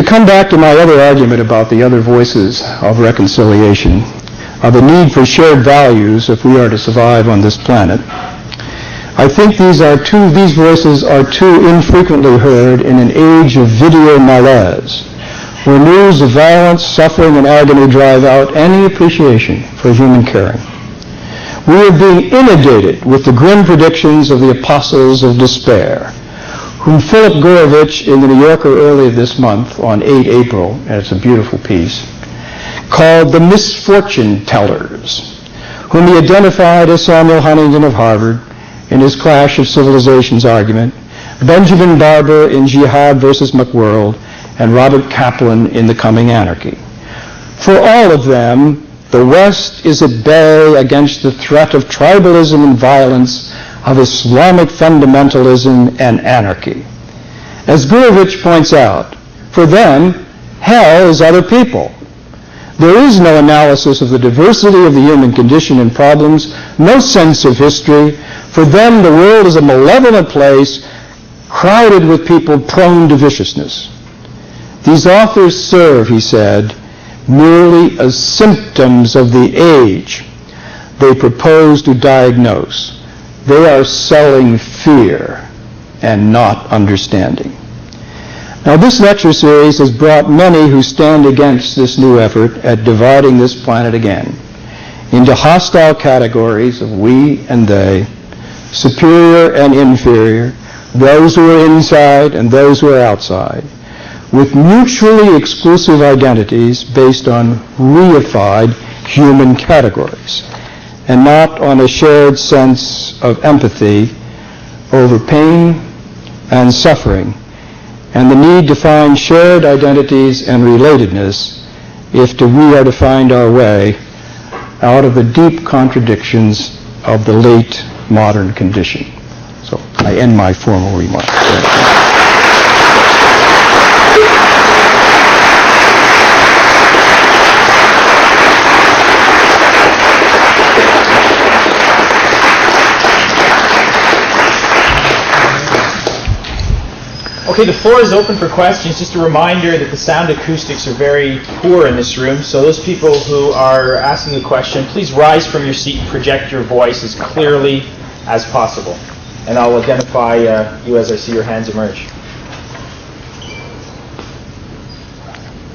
come back to my other argument about the other voices of reconciliation, of the need for shared values if we are to survive on this planet, I think these voices are too infrequently heard in an age of video malaise, where news of violence, suffering, and agony drive out any appreciation for human caring. We are being inundated with the grim predictions of the apostles of despair, whom Philip Gorovich in the New Yorker earlier this month on 8 April, and it's a beautiful piece, called the misfortune tellers, whom he identified as Samuel Huntington of Harvard in his Clash of Civilizations argument, Benjamin Barber in Jihad versus McWorld, and Robert Kaplan in The Coming Anarchy. For all of them, the West is at bay against the threat of tribalism and violence, of Islamic fundamentalism and anarchy. As Gorovich points out, for them, hell is other people. There is no analysis of the diversity of the human condition and problems, no sense of history. For them, the world is a malevolent place, crowded with people prone to viciousness. These authors serve, he said, merely as symptoms of the age they propose to diagnose. They are selling fear and not understanding. Now, this lecture series has brought many who stand against this new effort at dividing this planet again into hostile categories of we and they, superior and inferior, those who are inside and those who are outside, with mutually exclusive identities based on reified human categories, and not on a shared sense of empathy over pain and suffering, and the need to find shared identities and relatedness if we are to find our way out of the deep contradictions of the late modern condition. So I end my formal remarks. Okay, the floor is open for questions. Just a reminder that the sound acoustics are very poor in this room, so those people who are asking a question, please rise from your seat and project your voice as clearly as possible. And I'll identify you as I see your hands emerge.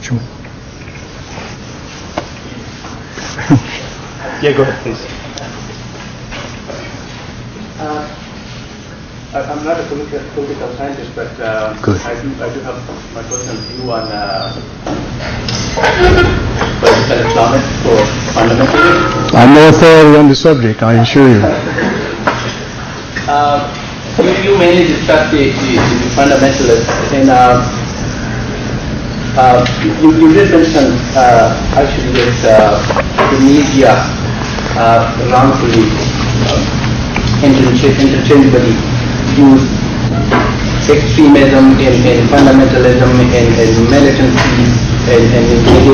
Sure. Yeah, go ahead, please. I'm not a political scientist, but I do have my personal view on political Islamic for fundamentalism. I'm no authority on the subject, I assure you. You mainly discuss the fundamentalists, and you did mention actually that the media wrongfully interchangeably use extremism and fundamentalism and militancy, and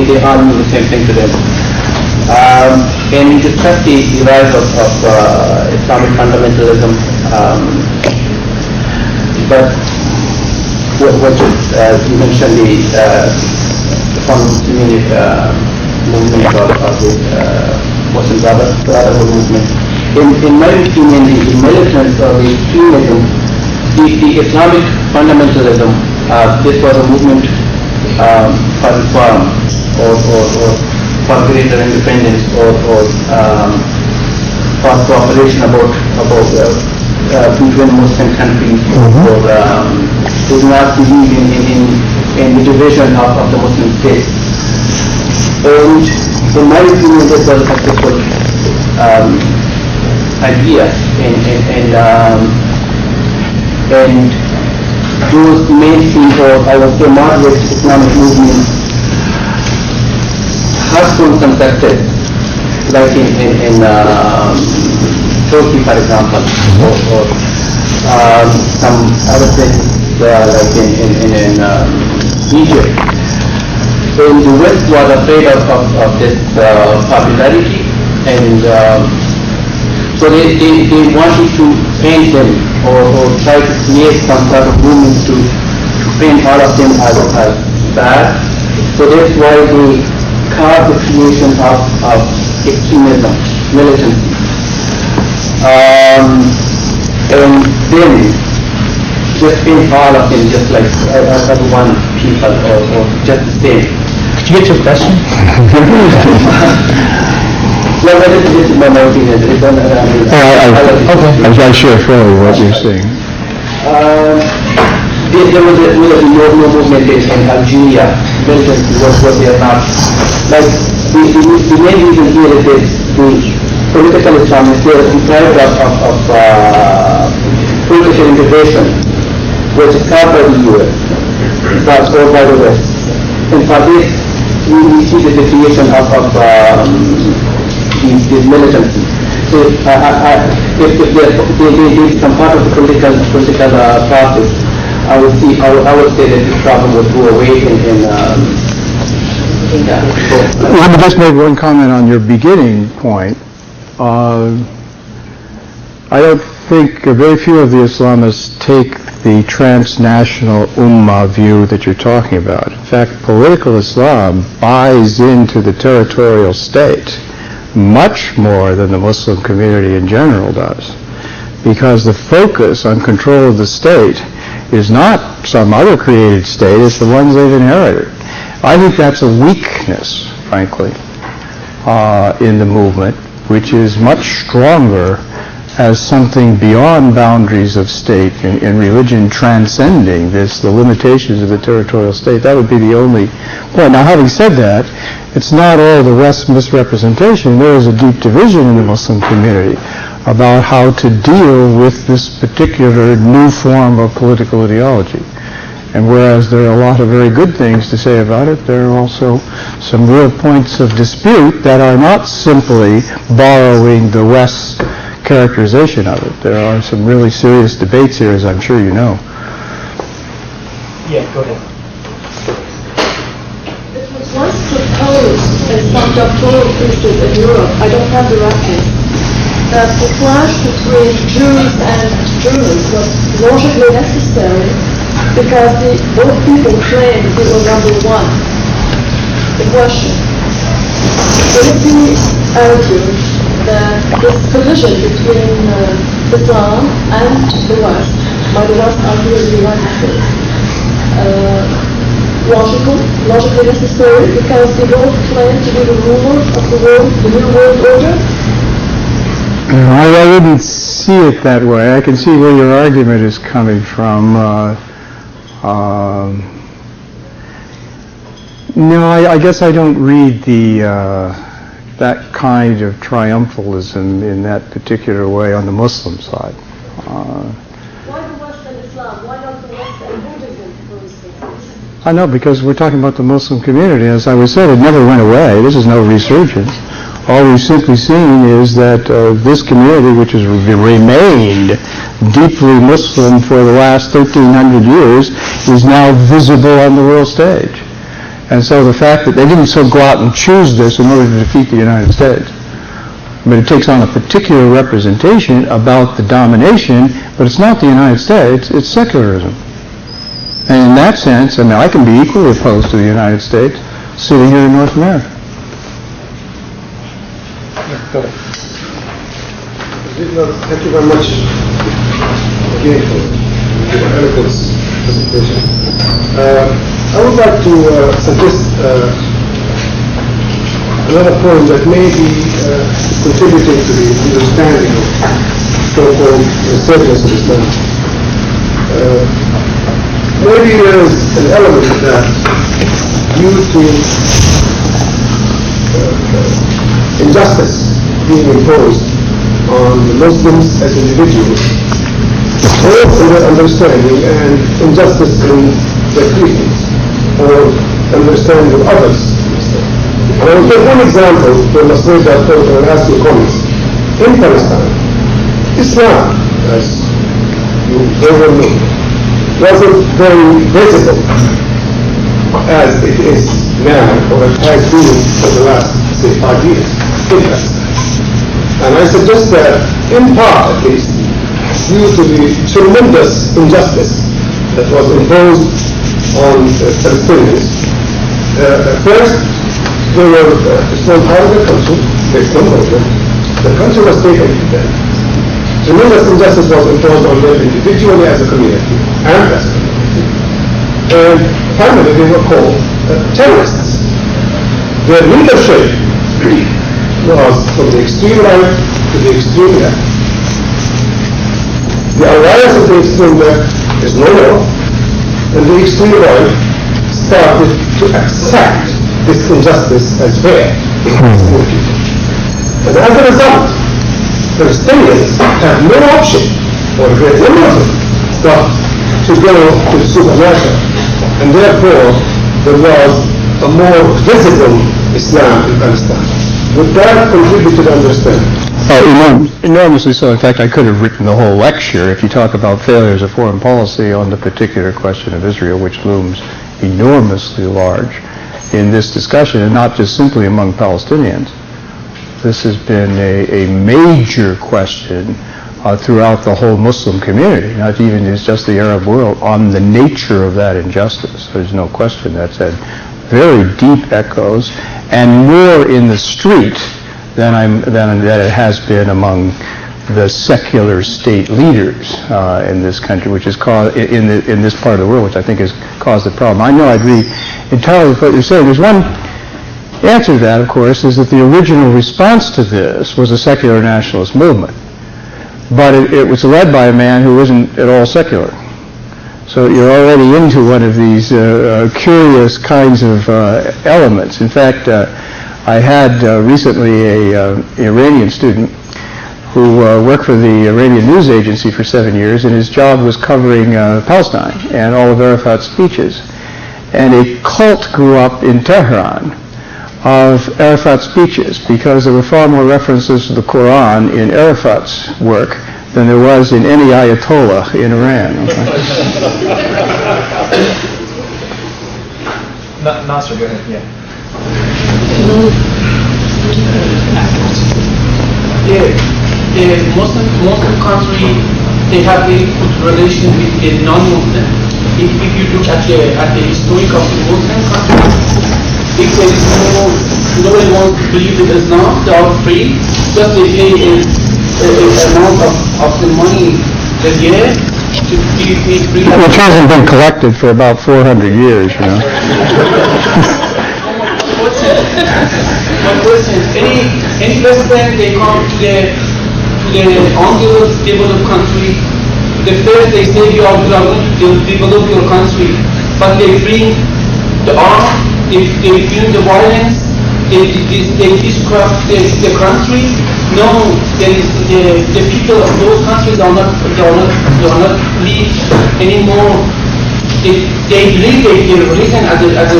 they all mean the same thing to them. And we discussed the rise of Islamic fundamentalism, but what is, you mentioned the Sunni movement of the Muslim Brotherhood movement. In my opinion, the militants or the extremism, the Islamic fundamentalism, this was a movement for reform or for greater independence or for cooperation about between Muslim countries, or did not believe in the division of the Muslim state. And in my opinion, this was a successful idea, and those mainstream or I would say moderate Islamic movements have been conducted, like in Turkey, for example, or some other places like in Egypt. And the West was afraid of this popularity, and so they wanted to paint them or try to create some sort of movement to paint all of them as bad. So that's why they carve the creation of extremism, militancy. And then just paint all of them just like as one people or just the same. Could you get to a question? Yeah, but this is my opinion. I'm sure fully what you're saying. There was a movement in Algeria. Militancy was there not. Like the main reason here is that the political Islamists were deprived of political integration, which is not by the US, but by the West. And for this, we see the creation of these militancy. So if they become part of the political process, I would say that this problem would go away Let me just make one comment on your beginning point. I don't think very few of the Islamists take the transnational ummah view that you're talking about. In fact, political Islam buys into the territorial state much more than the Muslim community in general does, because the focus on control of the state is not some other created state, it's the ones they've inherited. I think that's a weakness, frankly, in the movement, which is much stronger as something beyond boundaries of state and religion transcending the limitations of the territorial state. That would be the only point. Now, having said that, it's not all the West's misrepresentation. There is a deep division in the Muslim community about how to deal with this particular new form of political ideology. And whereas there are a lot of very good things to say about it, there are also some real points of dispute that are not simply borrowing the West's characterization of it. There are some really serious debates here, as I'm sure you know. Yeah, go ahead. It was once proposed in some doctoral thesis in Europe, I don't have the reference, that the clash between Jews and Germans was logically necessary because both people claimed they were number one. The question, would it be argued that this collision between Islam and the West, by the West I really like to say, logically necessary because they both claim to be the rulers of the world, the new world order? I wouldn't see it that way. I can see where your argument is coming from. No, I guess I don't read that kind of triumphalism in that particular way on the Muslim side. Why the West and Islam? Why not the West and Buddhism, for instance? I know, because we're talking about the Muslim community. As I was said, it never went away. This is no resurgence. All we've simply seen is that this community, which has remained deeply Muslim for the last 1,300 years, is now visible on the world stage. And so the fact that they didn't so go out and choose this in order to defeat the United States, but it takes on a particular representation about the domination, but it's not the United States, it's secularism. And in that sense, I mean, I can be equally opposed to the United States sitting here in North America. Go ahead. Thank you very much again for your eloquent presentation. I would like to suggest another point that may be contributing to the understanding of so-called resurgence of Islam. Maybe there is an element that due to injustice being imposed on the Muslims as individuals, both in their understanding and injustice in their treatment or understanding of others. And I will take one example to illustrate that point and ask your comments. In Palestine, Islam, as you very well know, wasn't very visible as it is now, or it has been for the last, say, 5 years in Palestine. And I suggest that, in part at least, due to the tremendous injustice that was imposed on Palestinians, First, they were thrown out of the country, they stumbled them. The country was taken from them. Tremendous injustice was imposed on them individually as a community and as a community. And finally, they were called terrorists. Their leadership was from the extreme right to the extreme left. The alliance of the extreme left is no more, and the extreme right started to accept this injustice as fair. And as a result, Palestinians have no option, or a great number of them, but to go to the supermarket. And therefore, there was a more visible Islam in Palestine. Would that contribute to the understanding? Enormously so. In fact, I could have written the whole lecture if you talk about failures of foreign policy on the particular question of Israel, which looms enormously large in this discussion, and not just simply among Palestinians. This has been a major question throughout the whole Muslim community, not even just the Arab world, on the nature of that injustice. There's no question that's had very deep echoes, and more in the street than it has been among the secular state leaders in this country, which has caused in this part of the world, which I think has caused the problem. I know I agree entirely with what you're saying. There's one answer to that, of course, is that the original response to this was a secular nationalist movement, but it was led by a man who isn't at all secular. So you're already into one of these curious kinds of elements. In fact, I had recently an Iranian student who worked for the Iranian news agency for 7 years, and his job was covering Palestine and all of Arafat's speeches. And a cult grew up in Tehran of Arafat's speeches, because there were far more references to the Quran in Arafat's work than there was in any Ayatollah in Iran. Nasser, go ahead. Yeah. Muslim country, they have very good relation with the non-Muslim. If you look at the history of the Muslim countries, if there is nobody wants to believe in Islam, they are free, just they pay an amount of the money a year to be free. Which hasn't been collected for about 400 years, you know. My question, any president, they come to the undeveloped country, the first they say you are going to develop your country, but they bring the arm, they bring the violence, they disrupt the country. No, the people of those countries are not live anymore. They believe their religion as a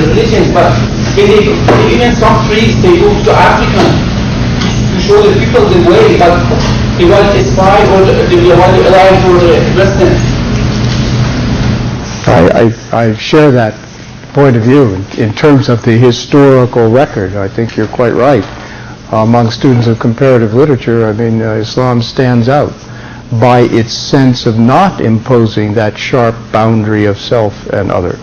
religion, but even some priests, they go to Africa to show the people the way, but they want to spy or they want to allow for the Western. I share that point of view in terms of the historical record. I think you're quite right. Among students of comparative literature, I mean, Islam stands out by its sense of not imposing that sharp boundary of self and other.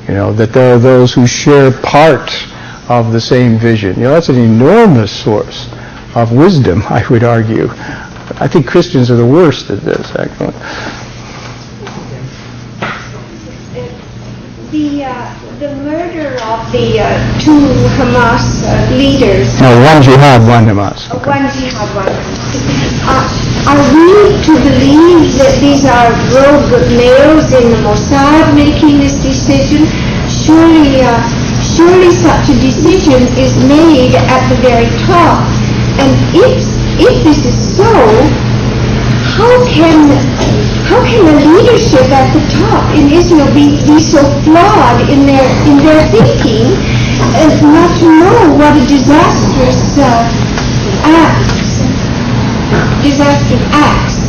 You know, that there are those who share part of the same vision. You know, that's an enormous source of wisdom, I would argue. I think Christians are the worst at this, actually. The murder of the two Hamas leaders. No, one jihad, one Hamas. Okay. One jihad, one Hamas. Are we to believe that these are rogue males in the Mossad making this decision? Surely such a decision is made at the very top. And if this is so, how can the leadership at the top in Israel be so flawed in their thinking as not to know what a disastrous acts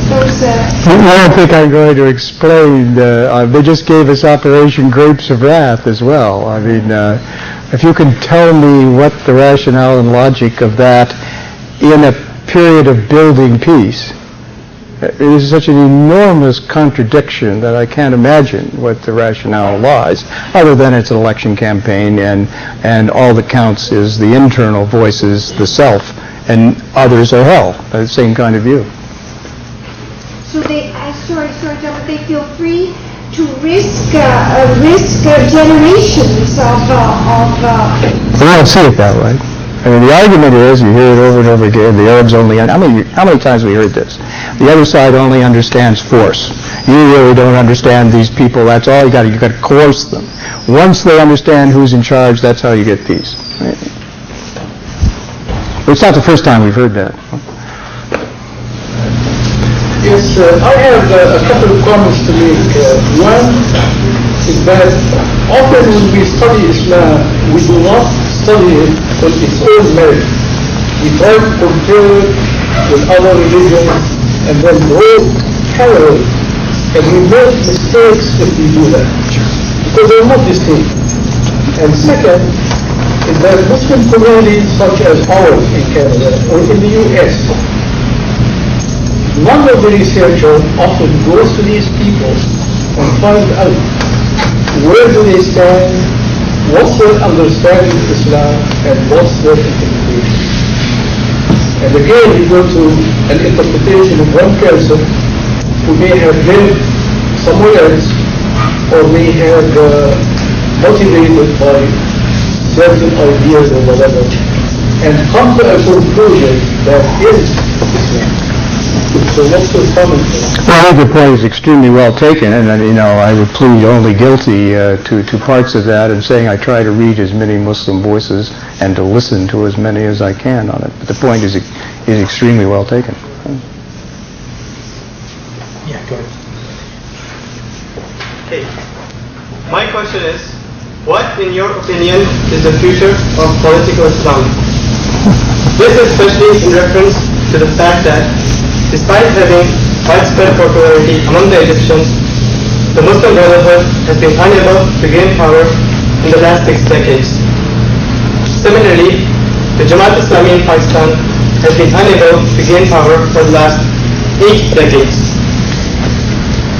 those I don't think I'm going to explain. They just gave us Operation Grapes of Wrath as well. I mean, if you can tell me what the rationale and logic of that in a period of building peace, It is such an enormous contradiction that I can't imagine what the rationale lies, other than it's an election campaign and all that counts is the internal voices, the self, and others are hell. The same kind of view. So they, sorry, John, but they feel free to risk generations of. I don't see it that way. I mean, the argument is, you hear it over and over again, the Arabs only, how many times have we heard this? The other side only understands force. You really don't understand these people, that's all you got to coerce them. Once they understand who's in charge, that's how you get peace. Right? But it's not the first time we've heard that. Yes, I have a couple of comments to make. One is that often when we study Islam, we do not study it on its own merit. We try to compare it with other religions and then draw parallels. And we make mistakes if we do that, because they're not the same. And second, is that Muslim communities such as ours in Canada or in the US, none of the researchers often goes to these people and finds out where do they stand, what's their understanding of Islam, and what's their interpretation. And again, you go to an interpretation of one person who may have lived somewhere else, or may have motivated by certain ideas or whatever, and come to a conclusion that is Islam. So what's your comment? Well, I think the point is extremely well taken, and I would plead only guilty to parts of that, and saying I try to read as many Muslim voices and to listen to as many as I can on it. But the point is extremely well taken. Yeah, go ahead. Okay. My question is, what, in your opinion, is the future of political Islam? This is especially in reference to the fact that, despite having widespread popularity among the Egyptians, the Muslim Brotherhood has been unable to gain power in the last 6 decades. Similarly, the Jamaat Islami in Pakistan has been unable to gain power for the last 8 decades.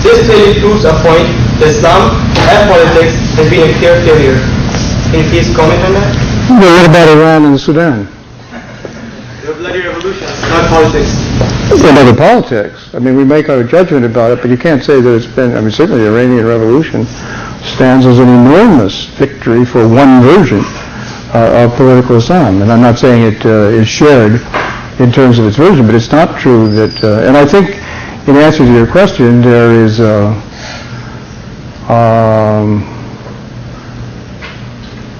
This clearly proves a point that Islam and politics has been a clear failure. Can you please comment on that? Well, what about Iran and Sudan? The bloody revolution, not politics. It's another politics. I mean, we make our judgment about it, but you can't say that it's been, certainly the Iranian Revolution stands as an enormous victory for one version of political Islam. And I'm not saying it is shared in terms of its version, but it's not true that, and I think in answer to your question, there is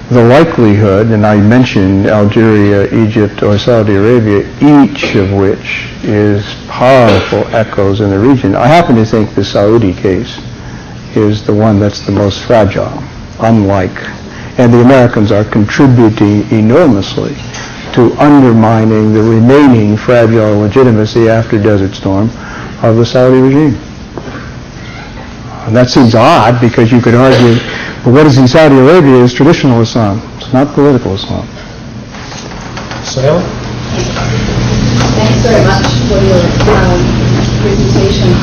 the likelihood, and I mentioned Algeria, Egypt, or Saudi Arabia, each of which is powerful echoes in the region. I happen to think the Saudi case is the one that's the most fragile, and the Americans are contributing enormously to undermining the remaining fragile legitimacy after Desert Storm of the Saudi regime. And that seems odd, because you could argue, well, what is in Saudi Arabia is traditional Islam. It's not political Islam. Sigler? Thanks very much for your presentation.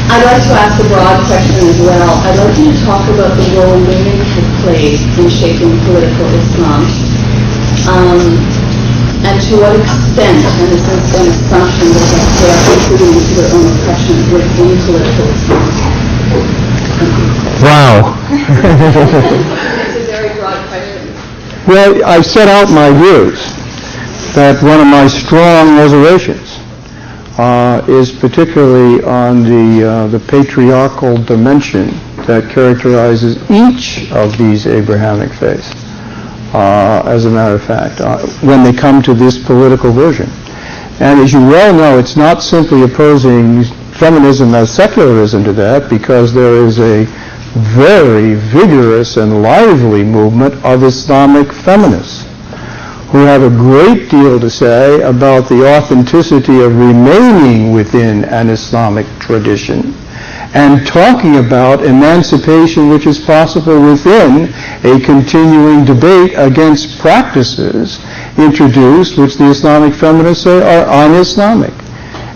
I'd like to ask a broad question as well. I'd like you to talk about the role women have played in shaping political Islam, and to what extent, and this is an assumption that they are contributing to their own oppression within political Islam. Wow. It's a very broad question. Well, I set out my views that one of my strong reservations is particularly on the patriarchal dimension that characterizes each of these Abrahamic faiths. As a matter of fact, when they come to this political version. And as you well know, it's not simply opposing feminism as secularism to that, because there is a very vigorous and lively movement of Islamic feminists who have a great deal to say about the authenticity of remaining within an Islamic tradition and talking about emancipation which is possible within a continuing debate against practices introduced which the Islamic feminists say are un-Islamic.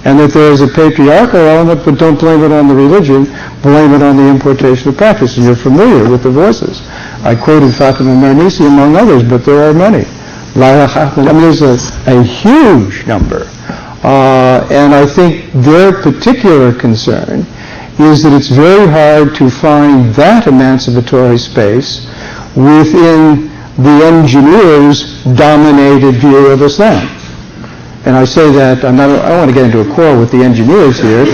and that there is a patriarchal element, but don't blame it on the religion, blame it on the importation of practice. And you're familiar with the voices. I quoted Fatima Mernissi among others, but there are many. I mean, there's a huge number. And I think their particular concern is that it's very hard to find that emancipatory space within the engineers' dominated view of Islam. And I say that, I don't want to get into a quarrel with the engineers here.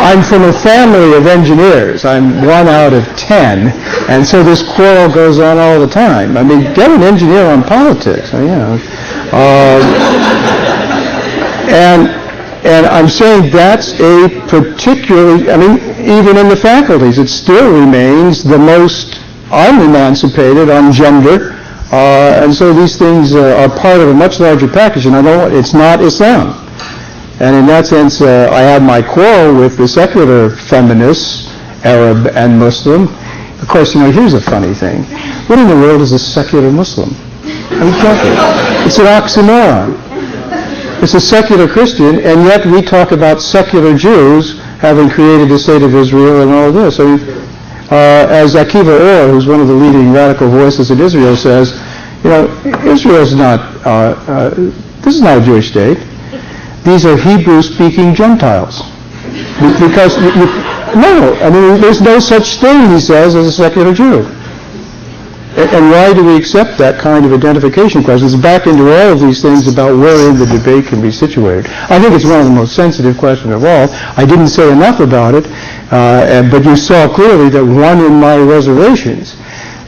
I'm from a family of engineers. I'm 1 out of 10. And so this quarrel goes on all the time. I mean, get an engineer on politics, you know. And I'm saying that's a particularly, I mean, even in the faculties, it still remains the most unemancipated on gender. And so these things are part of a much larger package, and it's not Islam. And in that sense, I have my quarrel with the secular feminists, Arab and Muslim. Of course, you know, here's a funny thing. What in the world is a secular Muslim? I'm joking. It's an oxymoron. It's a secular Christian, and yet we talk about secular Jews having created the state of Israel and all this. I mean, as Akiva Orr, who's one of the leading radical voices in Israel, says, you know, Israel's not, this is not a Jewish state. These are Hebrew-speaking Gentiles. Because, no, I mean, there's no such thing, he says, as a secular Jew. And why do we accept that kind of identification question? It's back into all of these things about wherein the debate can be situated. I think it's one of the most sensitive questions of all. I didn't say enough about it, but you saw clearly that one in my reservations,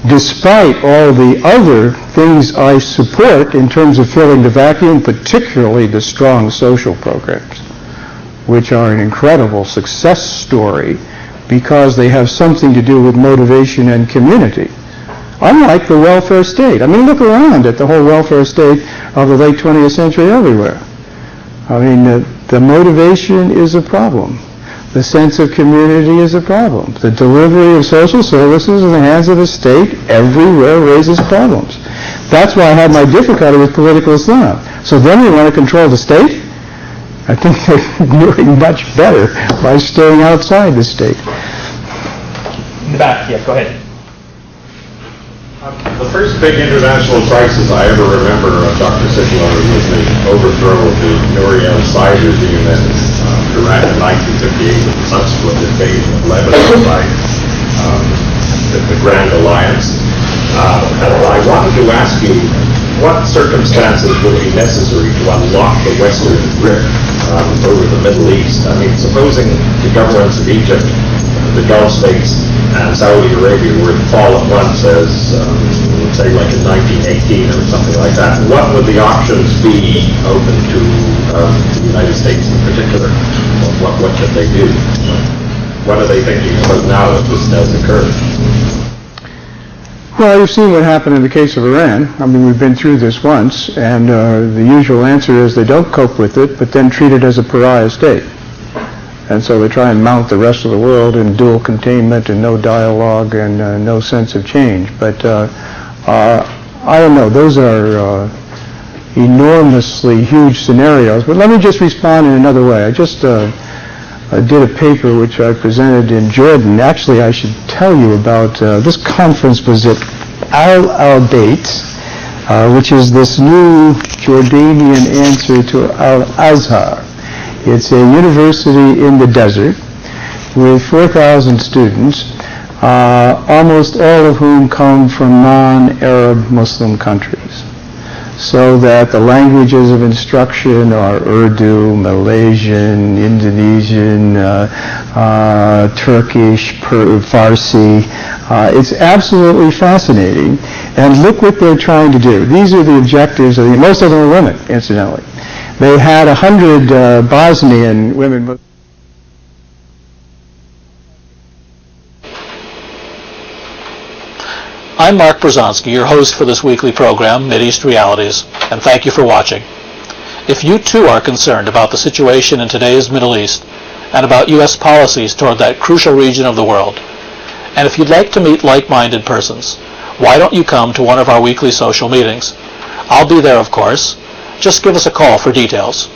despite all the other things I support in terms of filling the vacuum, particularly the strong social programs, which are an incredible success story because they have something to do with motivation and community. Unlike the welfare state. I mean, look around at the whole welfare state of the late 20th century everywhere. I mean, the motivation is a problem. The sense of community is a problem. The delivery of social services in the hands of the state everywhere raises problems. That's why I have my difficulty with political Islam. So then we want to control the state? I think they're doing much better by staying outside the state. In the back, yeah, go ahead. The first big international crisis I ever remember of Dr. Sigler was the overthrow of the Nouri al-Assad regime in Iraq in 1958 and the subsequent invasion of Lebanon by the Grand Alliance. And I wanted to ask you, what circumstances would be necessary to unlock the Western grip over the Middle East? I mean, supposing the governments of Egypt, the Gulf states, and Saudi Arabia were to fall at once as, say, like in 1918 or something like that, what would the options be open to the United States in particular? What should they do? What are they thinking about now that this does occur? Well, you've seen what happened in the case of Iran. I mean, we've been through this once, and the usual answer is they don't cope with it, but then treat it as a pariah state. And so they try and mount the rest of the world in dual containment and no dialogue and no sense of change. But I don't know. Those are enormously huge scenarios. But let me just respond in another way. I just did a paper which I presented in Jordan. Actually, I should tell you about this conference was at Al-Bayt, which is this new Jordanian answer to Al-Azhar. It's a university in the desert with 4,000 students, almost all of whom come from non-Arab Muslim countries. So that the languages of instruction are Urdu, Malaysian, Indonesian, Turkish, Farsi. It's absolutely fascinating. And look what they're trying to do. These are the objectives. Most of them are women, incidentally. They had 100 Bosnian women. I'm Mark Bruzonsky, your host for this weekly program, Mideast Realities, and thank you for watching. If you too are concerned about the situation in today's Middle East and about U.S. policies toward that crucial region of the world, and if you'd like to meet like-minded persons, why don't you come to one of our weekly social meetings? I'll be there, of course. Just give us a call for details.